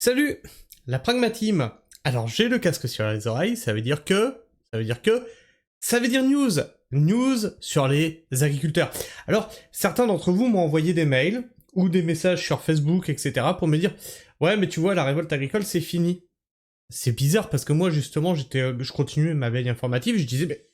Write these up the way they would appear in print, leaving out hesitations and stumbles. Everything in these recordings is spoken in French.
Salut, la pragmatime. Alors j'ai le casque sur les oreilles, ça veut dire news. News sur les agriculteurs. Alors, certains d'entre vous m'ont envoyé des mails ou des messages sur Facebook, etc. pour me dire « Ouais, mais tu vois, la révolte agricole, c'est fini. » C'est bizarre parce que moi, justement, je continuais ma veille informative, je disais « Mais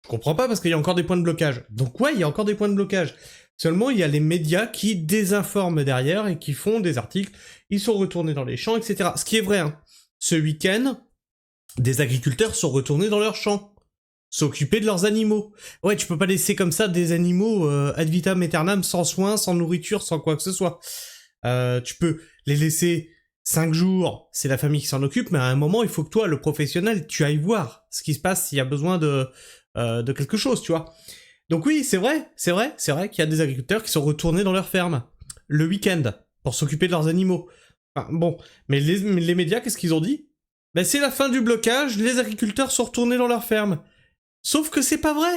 je comprends pas parce qu'il y a encore des points de blocage. » Donc ouais, il y a encore des points de blocage. Seulement, il y a les médias qui désinforment derrière et qui font des articles, ils sont retournés dans les champs, etc. Ce qui est vrai, hein. Ce week-end, des agriculteurs sont retournés dans leurs champs, s'occuper de leurs animaux. Ouais, tu peux pas laisser comme ça des animaux ad vitam aeternam, sans soins, sans nourriture, sans quoi que ce soit. Tu peux les laisser 5 jours, c'est la famille qui s'en occupe, mais à un moment, il faut que toi, le professionnel, tu ailles voir ce qui se passe s'il y a besoin de quelque chose, tu vois. Donc oui, c'est vrai qu'il y a des agriculteurs qui sont retournés dans leur ferme le week-end pour s'occuper de leurs animaux. Enfin, bon, mais les médias, qu'est-ce qu'ils ont dit? Ben c'est la fin du blocage, les agriculteurs sont retournés dans leur ferme. Sauf que c'est pas vrai.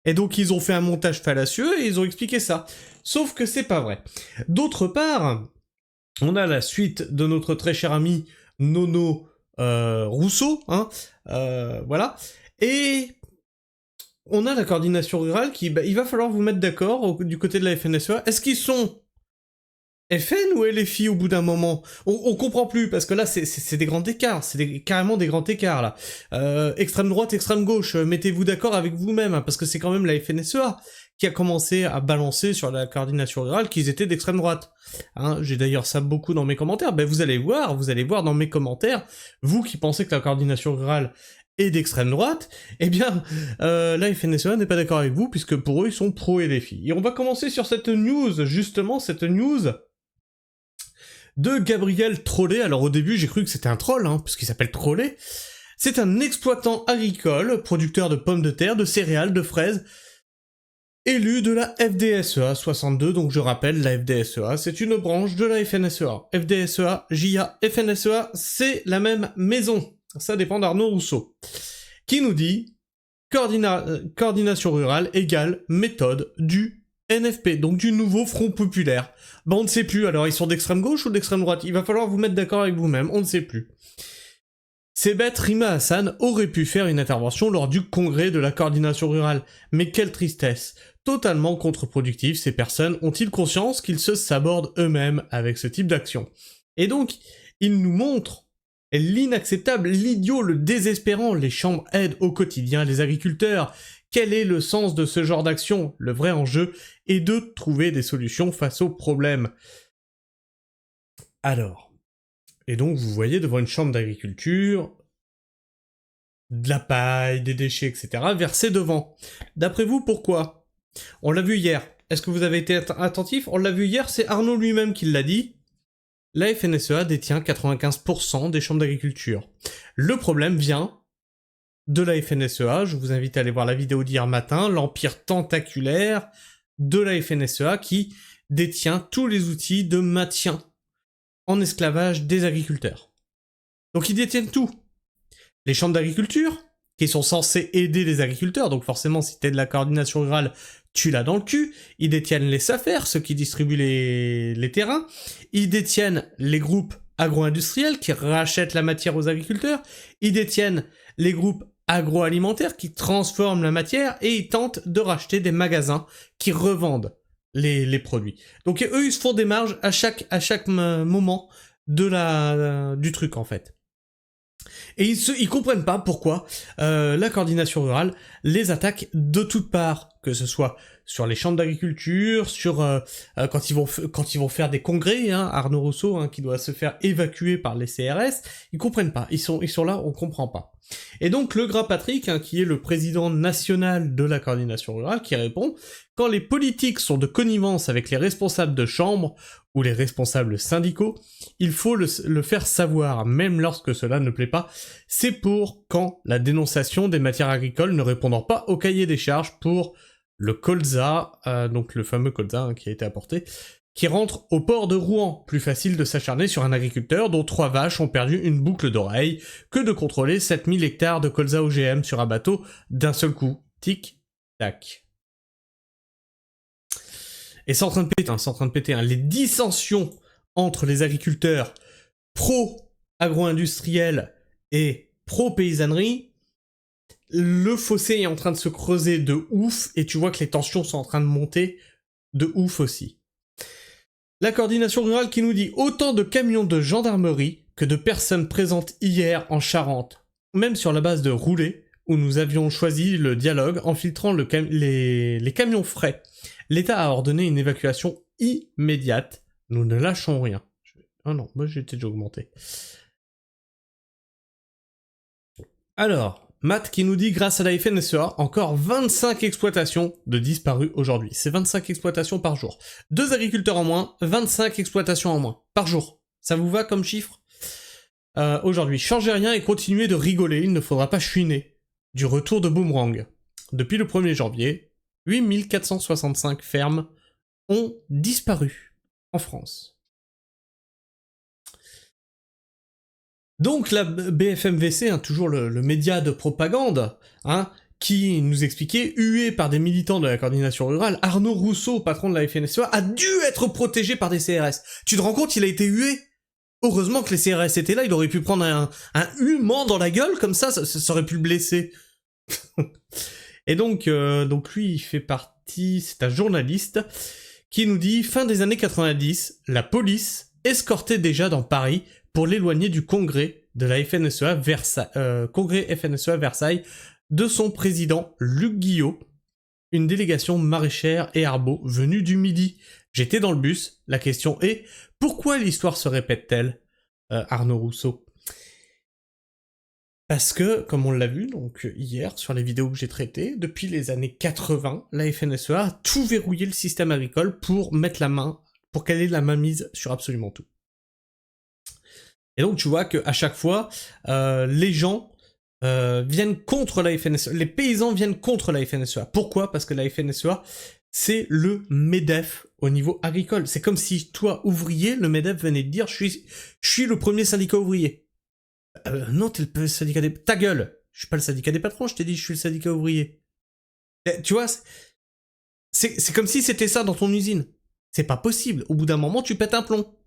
Et donc ils ont fait un montage fallacieux et ils ont expliqué ça. Sauf que c'est pas vrai. D'autre part, on a la suite de notre très cher ami Nono Rousseau, hein, voilà. Et on a la coordination rurale qui, il va falloir vous mettre d'accord du côté de la FNSEA. Est-ce qu'ils sont FN ou LFI au bout d'un moment? On comprend plus, parce que là, c'est des grands écarts, carrément des grands écarts, là. Extrême droite, extrême gauche, mettez-vous d'accord avec vous-même, hein, parce que c'est quand même la FNSEA qui a commencé à balancer sur la coordination rurale qu'ils étaient d'extrême droite. Hein, j'ai d'ailleurs ça beaucoup dans mes commentaires. Ben vous allez voir dans mes commentaires, vous qui pensez que la coordination rurale est d'extrême droite, eh bien, la FNSEA n'est pas d'accord avec vous, puisque pour eux, ils sont pro-LFI. Et on va commencer sur cette news, justement, cette news de Gabriel Trollet. Alors au début, j'ai cru que c'était un troll, hein, puisqu'il s'appelle Trollet. C'est un exploitant agricole, producteur de pommes de terre, de céréales, de fraises, élu de la FDSEA 62, donc je rappelle, la FDSEA, c'est une branche de la FNSEA. FDSEA, JA, FNSEA, c'est la même maison. Ça dépend d'Arnaud Rousseau. Qui nous dit coordination rurale égale méthode du NFP, donc du nouveau Front Populaire. Ben on ne sait plus, alors ils sont d'extrême gauche ou d'extrême droite? Il va falloir vous mettre d'accord avec vous-même, on ne sait plus. C'est bête, Rima Hassan aurait pu faire une intervention lors du congrès de la coordination rurale, mais quelle tristesse. Totalement contre-productif, ces personnes ont-ils conscience qu'ils se sabordent eux-mêmes avec ce type d'action? Et donc, ils nous montrent l'inacceptable, l'idiot, le désespérant, les chambres aident au quotidien les agriculteurs. Quel est le sens de ce genre d'action? Le vrai enjeu est de trouver des solutions face aux problèmes. Alors, et donc vous voyez devant une chambre d'agriculture, de la paille, des déchets, etc., versés devant. D'après vous, pourquoi? On l'a vu hier. Est-ce que vous avez été attentif? On l'a vu hier, c'est Arnaud lui-même qui l'a dit. La FNSEA détient 95% des chambres d'agriculture. Le problème vient de la FNSEA, je vous invite à aller voir la vidéo d'hier matin, l'empire tentaculaire de la FNSEA qui détient tous les outils de maintien en esclavage des agriculteurs. Donc ils détiennent tout. Les chambres d'agriculture, qui sont censées aider les agriculteurs, donc forcément si t'es de la coordination rurale, tu l'as dans le cul. Ils détiennent les SAFER, ceux qui distribuent les terrains. Ils détiennent les groupes agro-industriels qui rachètent la matière aux agriculteurs. Ils détiennent les groupes agroalimentaires qui transforment la matière et ils tentent de racheter des magasins qui revendent les produits. Donc eux, ils se font des marges à chaque moment du truc en fait. Et ils comprennent pas pourquoi la coordination rurale les attaque de toutes parts, que ce soit sur les chambres d'agriculture, sur quand ils vont faire des congrès, hein, Arnaud Rousseau, hein, qui doit se faire évacuer par les CRS, ils comprennent pas, ils sont là, on comprend pas. Et donc le Gras Patrick, hein, qui est le président national de la coordination rurale, qui répond: quand les politiques sont de connivence avec les responsables de chambre ou les responsables syndicaux, il faut le faire savoir, même lorsque cela ne plaît pas. C'est pour quand la dénonciation des matières agricoles ne répondant pas au cahier des charges pour le colza, donc le fameux colza, hein, qui a été apporté, qui rentre au port de Rouen. Plus facile de s'acharner sur un agriculteur dont 3 vaches ont perdu une boucle d'oreille que de contrôler 7000 hectares de colza OGM sur un bateau d'un seul coup. Tic, tac. Et c'est en train de péter, hein, Les dissensions entre les agriculteurs pro-agro-industriels et pro-paysannerie, le fossé est en train de se creuser de ouf, et tu vois que les tensions sont en train de monter de ouf aussi. La coordination rurale qui nous dit autant de camions de gendarmerie que de personnes présentes hier en Charente, même sur la base de Roulet, où nous avions choisi le dialogue en filtrant les camions frais. L'État a ordonné une évacuation immédiate. Nous ne lâchons rien. Ah non, moi j'ai déjà augmenté. Alors, Matt qui nous dit, grâce à la FNSEA, encore 25 exploitations de disparues aujourd'hui. C'est 25 exploitations par jour. 2 agriculteurs en moins, 25 exploitations en moins, par jour. Ça vous va comme chiffre? Aujourd'hui, changez rien et continuez de rigoler, il ne faudra pas chouiner. Du retour de Boomerang. Depuis le 1er janvier, 8465 fermes ont disparu en France. Donc la BFM-VC, hein, toujours le média de propagande, hein, qui nous expliquait, hué par des militants de la coordination rurale, Arnaud Rousseau, patron de la FNSEA, a dû être protégé par des CRS. Tu te rends compte, il a été hué? Heureusement que les CRS étaient là, il aurait pu prendre un huement dans la gueule, comme ça aurait pu le blesser. Et donc lui, il fait partie, c'est un journaliste, qui nous dit, fin des années 90, la police escortait déjà dans Paris pour l'éloigner du congrès de la FNSEA congrès FNSEA Versailles, de son président Luc Guillot, une délégation maraîchère et arbo venue du Midi. J'étais dans le bus, la question est, pourquoi l'histoire se répète-t-elle, Arnaud Rousseau? Parce que, comme on l'a vu donc hier sur les vidéos que j'ai traitées, depuis les années 80, la FNSEA a tout verrouillé le système agricole pour mettre la main, pour qu'elle ait la main mise sur absolument tout. Et donc tu vois qu'à chaque fois, les gens viennent contre la FNSEA, les paysans viennent contre la FNSEA. Pourquoi? Parce que la FNSEA, c'est le MEDEF au niveau agricole. C'est comme si toi, ouvrier, le MEDEF venait te dire « je suis le premier syndicat ouvrier ». Non, t'es le syndicat des... Ta gueule, je suis pas le syndicat des patrons, je t'ai dit je suis le syndicat ouvrier. Tu vois, c'est comme si c'était ça dans ton usine. C'est pas possible, au bout d'un moment tu pètes un plomb.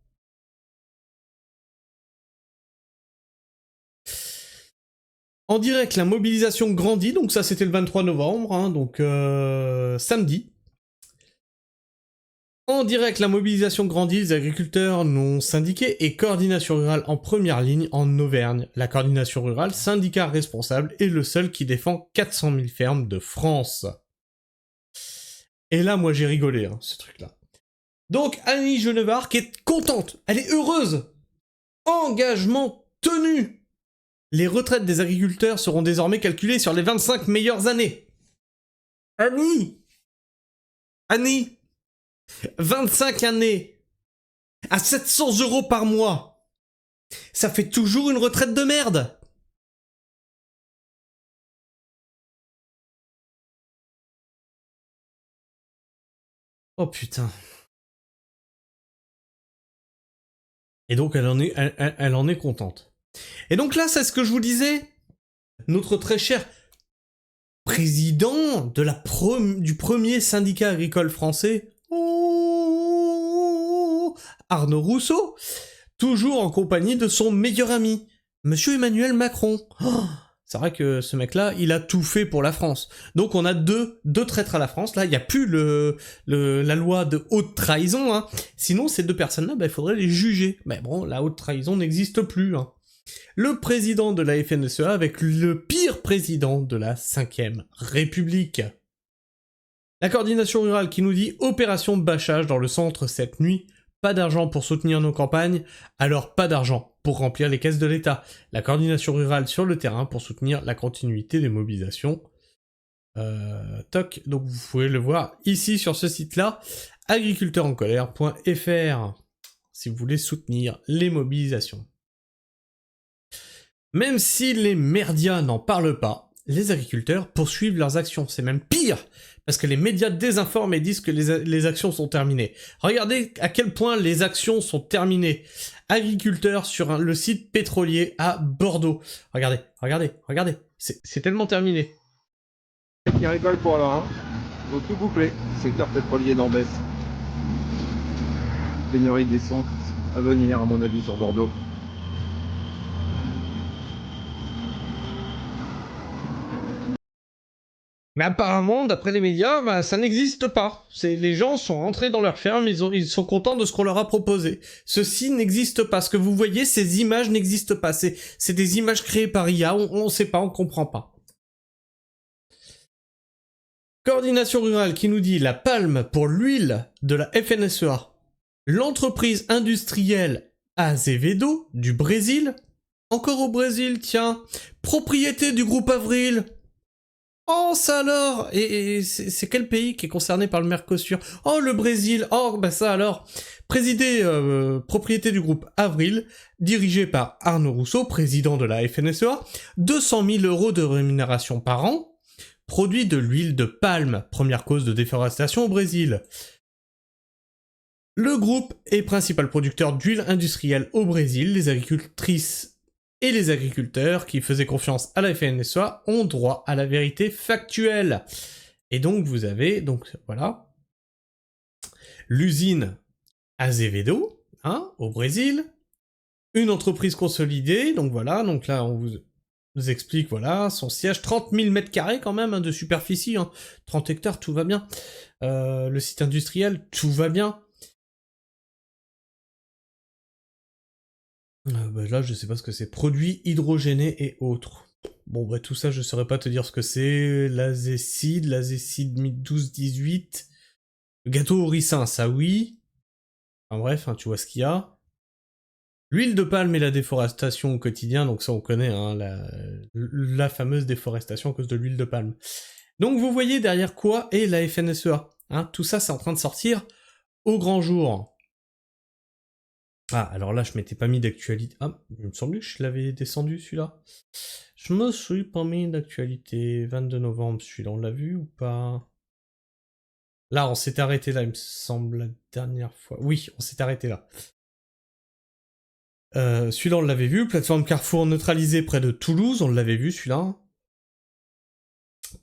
En direct, la mobilisation grandit, donc ça c'était le 23 novembre, hein, donc samedi. En direct, la mobilisation grandit, les agriculteurs non syndiqués et coordination rurale en première ligne en Auvergne. La coordination rurale, syndicat responsable, est le seul qui défend 400 000 fermes de France. Et là, moi j'ai rigolé, hein, ce truc-là. Donc Annie Genevard qui est contente, elle est heureuse. Engagement tenu. Les retraites des agriculteurs seront désormais calculées sur les 25 meilleures années. Annie 25 années à 700 € par mois. Ça fait toujours une retraite de merde. Oh putain. Et donc elle en est contente. Et donc là, c'est ce que je vous disais. Notre très cher président du premier syndicat agricole français, Arnaud Rousseau, toujours en compagnie de son meilleur ami, Monsieur Emmanuel Macron. Oh, c'est vrai que ce mec-là, il a tout fait pour la France. Donc on a deux traîtres à la France. Là, il n'y a plus la loi de haute trahison. Hein. Sinon, ces deux personnes-là, il faudrait les juger. Mais bon, la haute trahison n'existe plus. Hein. Le président de la FNSEA avec le pire président de la 5e République. La coordination rurale qui nous dit « Opération bâchage dans le centre cette nuit ». Pas d'argent pour soutenir nos campagnes, alors pas d'argent pour remplir les caisses de l'État. La coordination rurale sur le terrain pour soutenir la continuité des mobilisations. Toc, donc vous pouvez le voir ici sur ce site-là, agriculteurencolère.fr, si vous voulez soutenir les mobilisations. Même si les merdias n'en parlent pas, les agriculteurs poursuivent leurs actions. C'est même pire, parce que les médias désinforment et disent que les actions sont terminées. Regardez à quel point les actions sont terminées. Agriculteurs sur le site pétrolier à Bordeaux. Regardez. C'est tellement terminé. Qui rigole pour là, hein. Ils vont tout boucler. Secteur pétrolier d'Ambès. Pénurie d'essence. à venir, à mon avis, sur Bordeaux. Mais apparemment, d'après les médias, bah, ça n'existe pas. Les gens sont rentrés dans leur ferme, ils sont contents de ce qu'on leur a proposé. Ceci n'existe pas. Ce que vous voyez, ces images n'existent pas. C'est des images créées par IA, on sait pas, on comprend pas. Coordination rurale qui nous dit la palme pour l'huile de la FNSEA. L'entreprise industrielle Azevedo du Brésil. Encore au Brésil, tiens. Propriété du groupe Avril. Oh, ça alors. Et c'est quel pays qui est concerné par le Mercosur? Oh, le Brésil. Oh, bah ça alors. Propriété du groupe Avril, dirigé par Arnaud Rousseau, président de la FNSEA, 200 000 € de rémunération par an, produit de l'huile de palme, première cause de déforestation au Brésil. Le groupe est principal producteur d'huile industrielle au Brésil. Les agricultrices et les agriculteurs qui faisaient confiance à la FNSEA ont droit à la vérité factuelle. Et donc vous avez, donc voilà, l'usine Azevedo, hein, au Brésil, une entreprise consolidée, donc voilà, donc là on vous explique, voilà, son siège, 30 000 m² quand même, hein, de superficie, hein, 30 hectares, tout va bien. Le site industriel, tout va bien. Bah là, je sais pas ce que c'est. Produits hydrogénés et autres. Bon, bah tout ça, je saurais pas te dire ce que c'est. L'azécide 12-18. Le gâteau au ricin, ça oui. Enfin bref, hein, tu vois ce qu'il y a. L'huile de palme et la déforestation au quotidien, donc ça on connaît, hein, la fameuse déforestation à cause de l'huile de palme. Donc vous voyez derrière quoi est la FNSEA. Hein, tout ça, c'est en train de sortir au grand jour. Ah, alors là, je m'étais pas mis d'actualité. Ah, il me semblait que je l'avais descendu, celui-là. Je me suis pas mis d'actualité. 22 novembre, celui-là, on l'a vu ou pas? Là, on s'est arrêté là, il me semble, la dernière fois. Oui, on s'est arrêté là. Celui-là, on l'avait vu. Plateforme Carrefour neutralisée près de Toulouse, on l'avait vu, celui-là.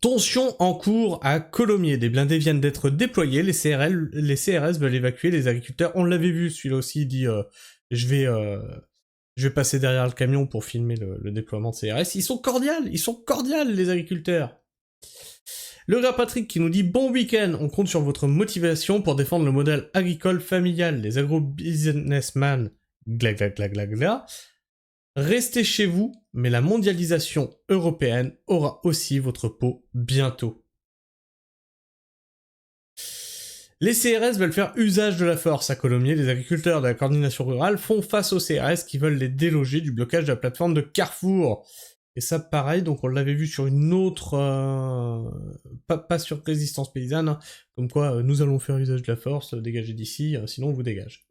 Tension en cours à Colomiers. Des blindés viennent d'être déployés. Les CRS veulent évacuer les agriculteurs. On l'avait vu, celui-là aussi, il dit je vais passer derrière le camion pour filmer le déploiement de CRS. Ils sont cordiales, les agriculteurs. Le gars Patrick qui nous dit bon week-end, on compte sur votre motivation pour défendre le modèle agricole familial. Les agro-businessmen, gla. Restez chez vous, mais la mondialisation européenne aura aussi votre peau bientôt. Les CRS veulent faire usage de la force à Colomiers. Les agriculteurs de la coordination rurale font face aux CRS qui veulent les déloger du blocage de la plateforme de Carrefour. Et ça, pareil, donc on l'avait vu sur une autre... pas sur Résistance Paysanne, hein, comme quoi nous allons faire usage de la force, dégagez d'ici, sinon on vous dégage.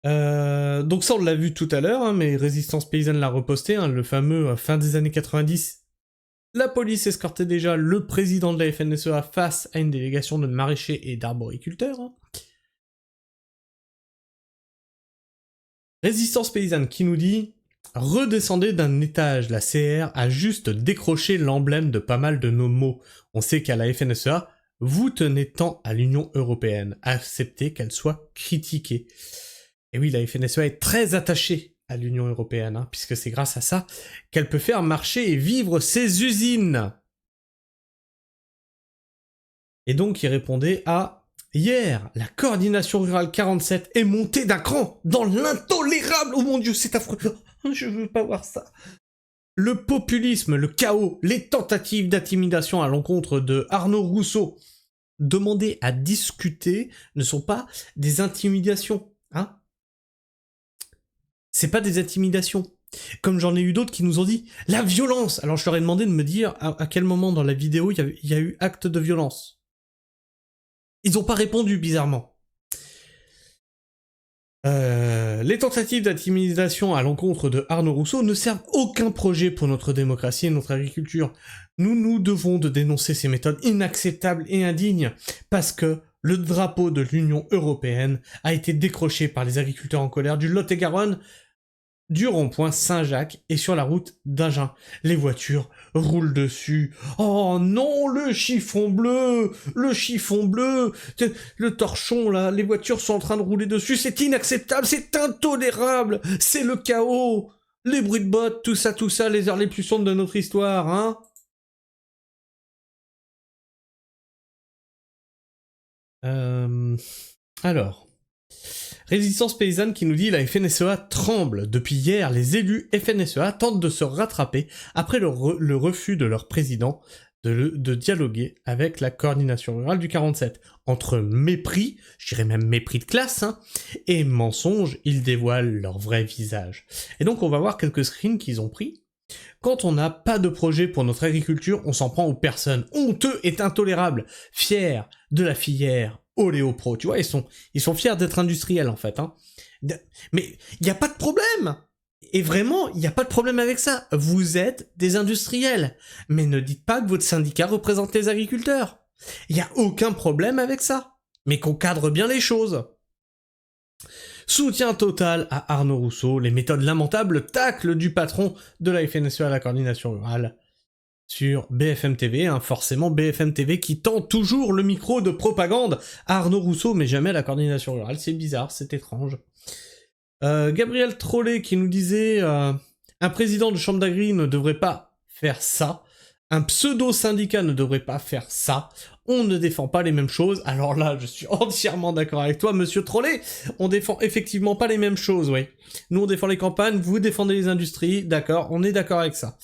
Donc ça on l'a vu tout à l'heure, hein, mais Résistance Paysanne l'a reposté, hein, le fameux fin des années 90. La police escortait déjà le président de la FNSEA face à une délégation de maraîchers et d'arboriculteurs. Hein. Résistance Paysanne qui nous dit « Redescendez d'un étage, la CR a juste décroché l'emblème de pas mal de nos mots. On sait qu'à la FNSEA, vous tenez tant à l'Union Européenne, acceptez qu'elle soit critiquée. » Et oui, la FNSEA est très attachée à l'Union Européenne, hein, puisque c'est grâce à ça qu'elle peut faire marcher et vivre ses usines. Et donc il répondait à « Hier, la coordination rurale 47 est montée d'un cran dans l'intolérable. Oh mon Dieu, c'est affreux. Je veux pas voir ça. Le populisme, le chaos, les tentatives d'intimidation à l'encontre de Arnaud Rousseau, demander à discuter ne sont pas des intimidations, hein. C'est pas des intimidations. Comme j'en ai eu d'autres qui nous ont dit « La violence !» Alors je leur ai demandé de me dire à quel moment dans la vidéo il y a eu acte de violence. Ils ont pas répondu, bizarrement. Les tentatives d'intimidation à l'encontre de Arnaud Rousseau ne servent aucun projet pour notre démocratie et notre agriculture. Nous devons de dénoncer ces méthodes inacceptables et indignes, parce que le drapeau de l'Union Européenne a été décroché par les agriculteurs en colère du Lot-et-Garonne du rond-point Saint-Jacques et sur la route d'Agen. Les voitures roulent dessus. Oh non, le chiffon bleu, le torchon là, les voitures sont en train de rouler dessus, c'est inacceptable, c'est intolérable, c'est le chaos, les bruits de bottes, tout ça, les heures les plus sombres de notre histoire, hein. Alors... Résistance paysanne qui nous dit la FNSEA tremble. Depuis hier, les élus FNSEA tentent de se rattraper après le refus de leur président de dialoguer avec la coordination rurale du 47. Entre mépris, je dirais même mépris de classe, hein, et mensonge, ils dévoilent leur vrai visage. Et donc on va voir quelques screens qu'ils ont pris. Quand on n'a pas de projet pour notre agriculture, on s'en prend aux personnes. Honteux et intolérable. Fier de la filière Oléopro. Tu vois, ils sont fiers d'être industriels, en fait. Hein. Mais il n'y a pas de problème. Et vraiment, il n'y a pas de problème avec ça. Vous êtes des industriels. Mais ne dites pas que votre syndicat représente les agriculteurs. Il n'y a aucun problème avec ça. Mais qu'on cadre bien les choses. Soutien total à Arnaud Rousseau, les méthodes lamentables tacles du patron de la FNSEA à la coordination rurale sur BFM TV, hein, forcément BFM TV qui tend toujours le micro de propagande à Arnaud Rousseau, mais jamais à la coordination rurale, c'est bizarre, c'est étrange. Gabriel Trollet qui nous disait un président de chambre d'agri ne devrait pas faire ça, un pseudo-syndicat ne devrait pas faire ça, on ne défend pas les mêmes choses. Alors là, je suis entièrement d'accord avec toi, monsieur Trollet, on défend effectivement pas les mêmes choses, oui. Nous, on défend les campagnes, vous défendez les industries, d'accord, on est d'accord avec ça.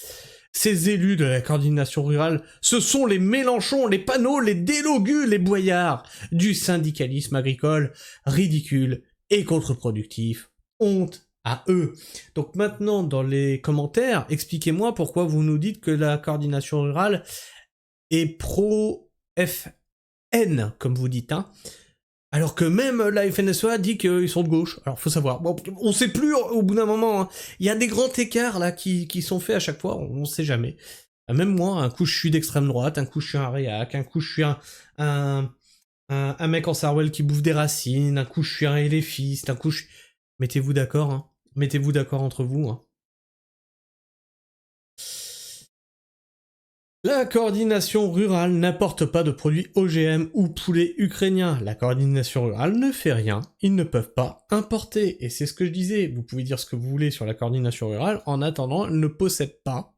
Ces élus de la coordination rurale, ce sont les Mélenchon, les Panot, les Délogus, les Boyards du syndicalisme agricole, ridicule et contre-productif. Honte à eux. Donc maintenant, dans les commentaires, expliquez-moi pourquoi vous nous dites que la coordination rurale est pro-FN, comme vous dites, hein. Alors que même la FNSEA dit qu'ils sont de gauche. Alors faut savoir, bon, on sait plus au bout d'un moment, hein. Il y a des grands écarts là qui sont faits à chaque fois, on sait jamais. Même moi, un coup je suis d'extrême droite, un coup je suis un réac, un coup je suis un mec en Sarwell qui bouffe des racines, un coup je suis un éléphiste, un coup je... Mettez-vous d'accord, hein. Mettez-vous d'accord entre vous, hein. La coordination rurale n'apporte pas de produits OGM ou poulet ukrainien. La coordination rurale ne fait rien, ils ne peuvent pas importer. Et c'est ce que je disais, vous pouvez dire ce que vous voulez sur la coordination rurale, en attendant, elle ne possède pas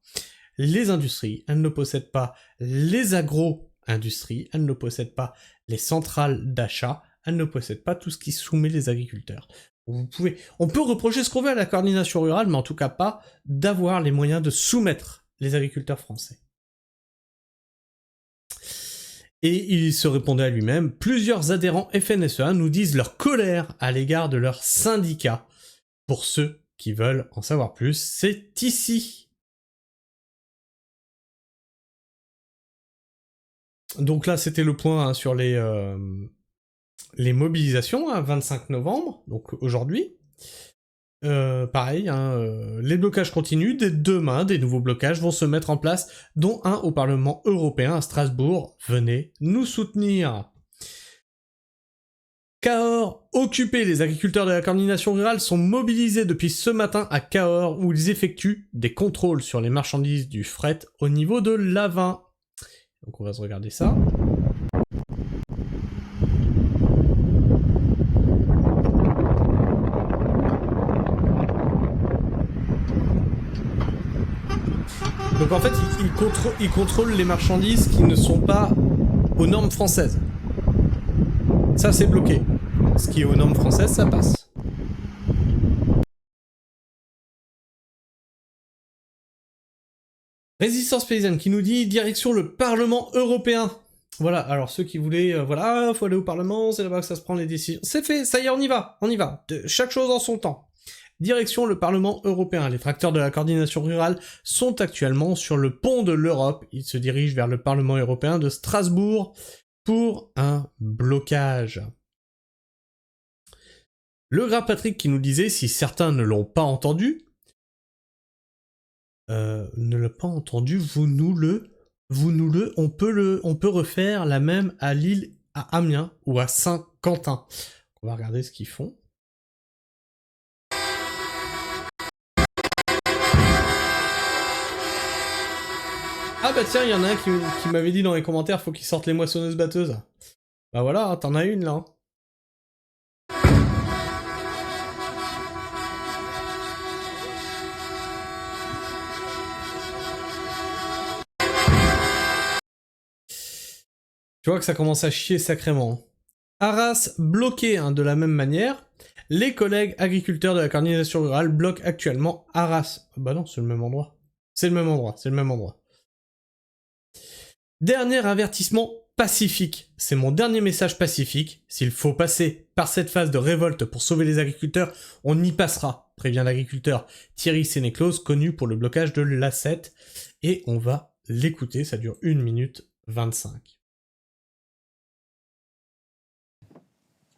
les industries, elle ne possède pas les agro-industries, elle ne possède pas les centrales d'achat, elle ne possède pas tout ce qui soumet les agriculteurs. On peut reprocher ce qu'on veut à la coordination rurale, mais en tout cas pas d'avoir les moyens de soumettre les agriculteurs français. Et il se répondait à lui-même, plusieurs adhérents FNSEA nous disent leur colère à l'égard de leur syndicat. Pour ceux qui veulent en savoir plus, c'est ici. Donc là, c'était le point hein, sur les mobilisations, hein, 25 novembre, donc aujourd'hui. Pareil, hein, les blocages continuent, dès demain, des nouveaux blocages vont se mettre en place, dont un au Parlement européen à Strasbourg. Venez nous soutenir. Cahors, occupés, les agriculteurs de la coordination rurale sont mobilisés depuis ce matin à Cahors, où ils effectuent des contrôles sur les marchandises du fret au niveau de l'Avin. Donc on va se regarder ça. Donc en fait, ils contrôlent les marchandises qui ne sont pas aux normes françaises. Ça, c'est bloqué. Ce qui est aux normes françaises, ça passe. Résistance paysanne qui nous dit direction le Parlement européen. Voilà, alors ceux qui voulaient, voilà, faut aller au Parlement, c'est là-bas que ça se prend les décisions. C'est fait, ça y est, on y va. Chaque chose en son temps. Direction le Parlement européen. Les tracteurs de la coordination rurale sont actuellement sur le pont de l'Europe. Ils se dirigent vers le Parlement européen de Strasbourg pour un blocage. Le gras Patrick qui nous disait, si certains ne l'ont pas entendu, ne l'ont pas entendu, on peut refaire la même à Lille, à Amiens ou à Saint-Quentin. On va regarder ce qu'ils font. Ah bah tiens, il y en a un qui m'avait dit dans les commentaires, faut qu'il sorte les moissonneuses-batteuses. Bah voilà, hein, t'en as une là. Tu vois que ça commence à chier sacrément. Arras bloqué hein, de la même manière. Les collègues agriculteurs de la coordination rurale bloquent actuellement Arras. Bah non, c'est le même endroit. C'est le même endroit, c'est le même endroit. Dernier avertissement pacifique. C'est mon dernier message pacifique. S'il faut passer par cette phase de révolte pour sauver les agriculteurs, on y passera, prévient l'agriculteur Thierry Sénéclose, connu pour le blocage de l'A7. Et on va l'écouter, ça dure 1 minute 25.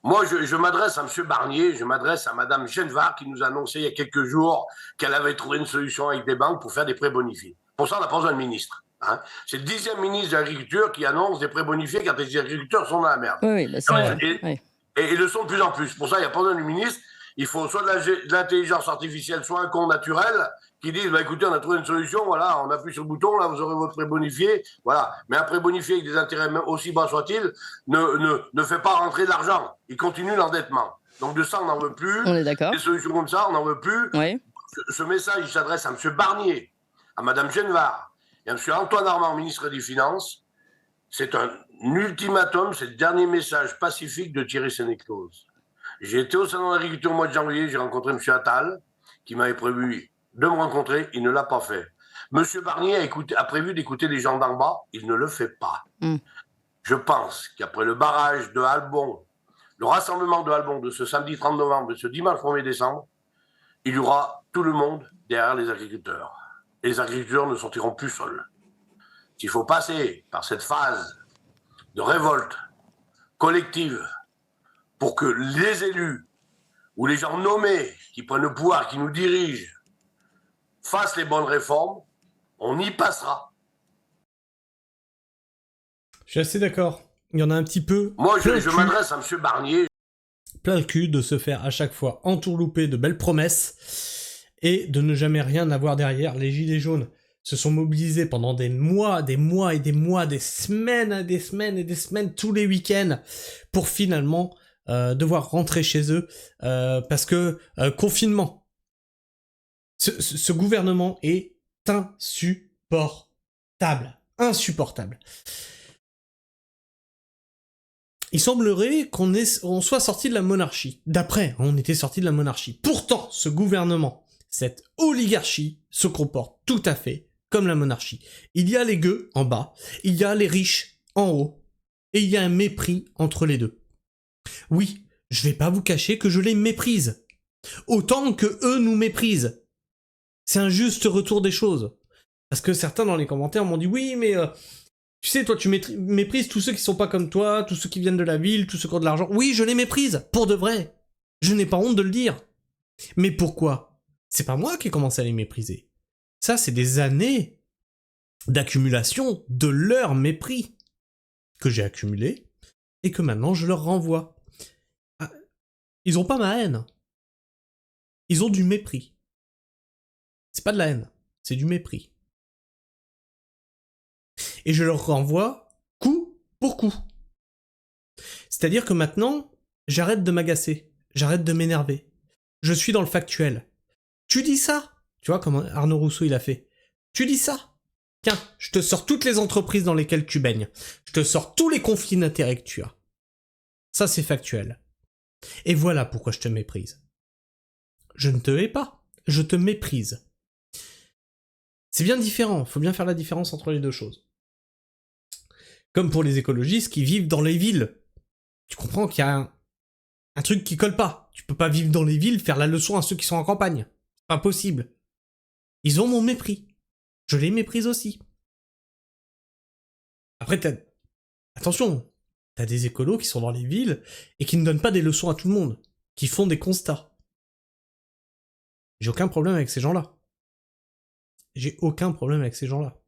Moi, je m'adresse à M. Barnier, je m'adresse à Mme Genevard qui nous a annoncé il y a quelques jours qu'elle avait trouvé une solution avec des banques pour faire des prêts bonifiés. Pour ça, on n'a pas besoin de ministre. Hein. C'est le 10e ministre de l'Agriculture qui annonce des prêts bonifiés quand les agriculteurs sont dans la merde. Oui, bah ça, et ils le sont de plus en plus. Pour ça, il n'y a pas besoin du ministre. Il faut soit de l'intelligence artificielle, soit un con naturel qui disent bah, écoutez, on a trouvé une solution, voilà, on appuie sur le bouton, là, vous aurez votre prêt bonifié. Voilà. Mais un prêt bonifié avec des intérêts aussi bas soit-il ne fait pas rentrer de l'argent. Il continue l'endettement. Donc de ça, on n'en veut plus. on est d'accord. Des solutions comme ça, on n'en veut plus. Oui. Ce message, il s'adresse à M. Barnier, à Mme Genevard et à M. Antoine Armand, ministre des Finances. C'est un ultimatum, c'est le dernier message pacifique de Thierry Sénéclose. J'ai été au salon de l'agriculture au mois de janvier, j'ai rencontré M. Attal, qui m'avait prévu de me rencontrer, il ne l'a pas fait. M. Barnier a prévu d'écouter les gens d'en bas, il ne le fait pas. Je pense qu'après le barrage de Albon, le rassemblement de Albon de ce samedi 30 novembre, de ce dimanche 1er décembre, il y aura tout le monde derrière les agriculteurs. Et les agriculteurs ne sortiront plus seuls. S'il faut passer par cette phase de révolte collective pour que les élus ou les gens nommés qui prennent le pouvoir, qui nous dirigent, fassent les bonnes réformes, on y passera. Je suis assez d'accord. Il y en a un petit peu. Moi, je m'adresse à M. Barnier. Plein le cul de se faire à chaque fois entourlouper de belles promesses et de ne jamais rien avoir derrière. Les gilets jaunes se sont mobilisés pendant des mois, des semaines et des semaines, tous les week-ends, pour finalement devoir rentrer chez eux parce que confinement. Ce gouvernement est insupportable. Il semblerait on soit sorti de la monarchie. D'après, on était sorti de la monarchie. Pourtant, ce gouvernement, cette oligarchie, se comporte tout à fait comme la monarchie. Il y a les gueux en bas, il y a les riches en haut, et il y a un mépris entre les deux. Oui, je vais pas vous cacher que je les méprise. Autant que eux nous méprisent. C'est un juste retour des choses. Parce que certains dans les commentaires m'ont dit oui, mais tu sais, toi tu méprises tous ceux qui sont pas comme toi, tous ceux qui viennent de la ville, tous ceux qui ont de l'argent. Oui, je les méprise, pour de vrai. Je n'ai pas honte de le dire. Mais pourquoi ? C'est pas moi qui ai commencé à les mépriser. Ça, c'est des années d'accumulation de leur mépris que j'ai accumulé et que maintenant je leur renvoie. Ah, ils ont pas ma haine. Ils ont du mépris. C'est pas de la haine, c'est du mépris. Et je leur renvoie coup pour coup. C'est-à-dire que maintenant, j'arrête de m'agacer, j'arrête de m'énerver. Je suis dans le factuel. Tu dis ça ? Tu vois comme Arnaud Rousseau il a fait. Tu dis ça ? Tiens, je te sors toutes les entreprises dans lesquelles tu baignes. Je te sors tous les conflits d'intérêts que tu as. Ça c'est factuel. Et voilà pourquoi je te méprise. Je ne te hais pas, je te méprise. C'est bien différent, faut bien faire la différence entre les deux choses. Comme pour les écologistes qui vivent dans les villes. Tu comprends qu'il y a un truc qui colle pas. Tu peux pas vivre dans les villes, faire la leçon à ceux qui sont en campagne. C'est pas possible. Ils ont mon mépris. Je les méprise aussi. Après, attention, t'as des écolos qui sont dans les villes et qui ne donnent pas des leçons à tout le monde, qui font des constats. J'ai aucun problème avec ces gens-là. J'ai aucun problème avec ces gens-là.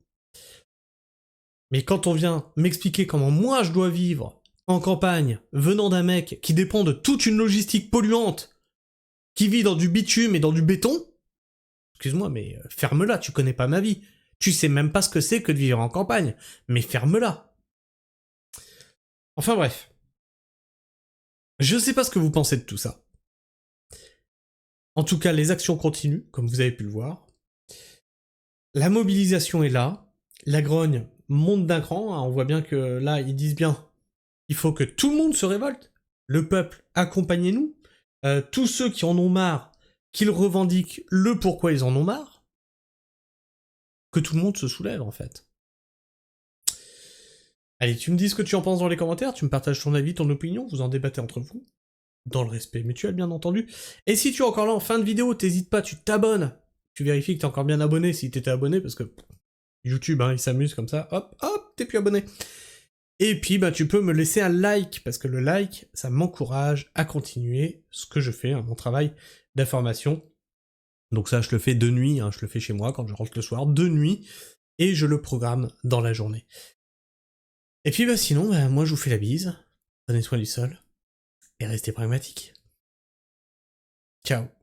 Mais quand on vient m'expliquer comment moi je dois vivre en campagne, venant d'un mec qui dépend de toute une logistique polluante, qui vit dans du bitume et dans du béton, excuse-moi, mais ferme-la, tu connais pas ma vie. Tu sais même pas ce que c'est que de vivre en campagne. Mais ferme-la. Enfin bref. Je sais pas ce que vous pensez de tout ça. En tout cas, les actions continuent, comme vous avez pu le voir. La mobilisation est là. La grogne monte d'un cran. On voit bien que là, ils disent bien, il faut que tout le monde se révolte. Le peuple, accompagnez-nous. Tous ceux qui en ont marre, qu'ils revendiquent le pourquoi ils en ont marre. Que tout le monde se soulève, en fait. Allez, tu me dis ce que tu en penses dans les commentaires, tu me partages ton avis, ton opinion, vous en débattez entre vous. Dans le respect mutuel, bien entendu. Et si tu es encore là en fin de vidéo, t'hésites pas, tu t'abonnes. Tu vérifies que t'es encore bien abonné si t'étais abonné, parce que YouTube, hein, il s'amuse comme ça. Hop, hop, t'es plus abonné. Et puis, bah, tu peux me laisser un like, parce que le like, ça m'encourage à continuer ce que je fais, hein, mon travail d'information. Donc ça, je le fais de nuit, hein, je le fais chez moi quand je rentre le soir, de nuit, et je le programme dans la journée. Et puis, bah, sinon, bah, moi, je vous fais la bise. Prenez soin du sol. Et restez pragmatique. Ciao.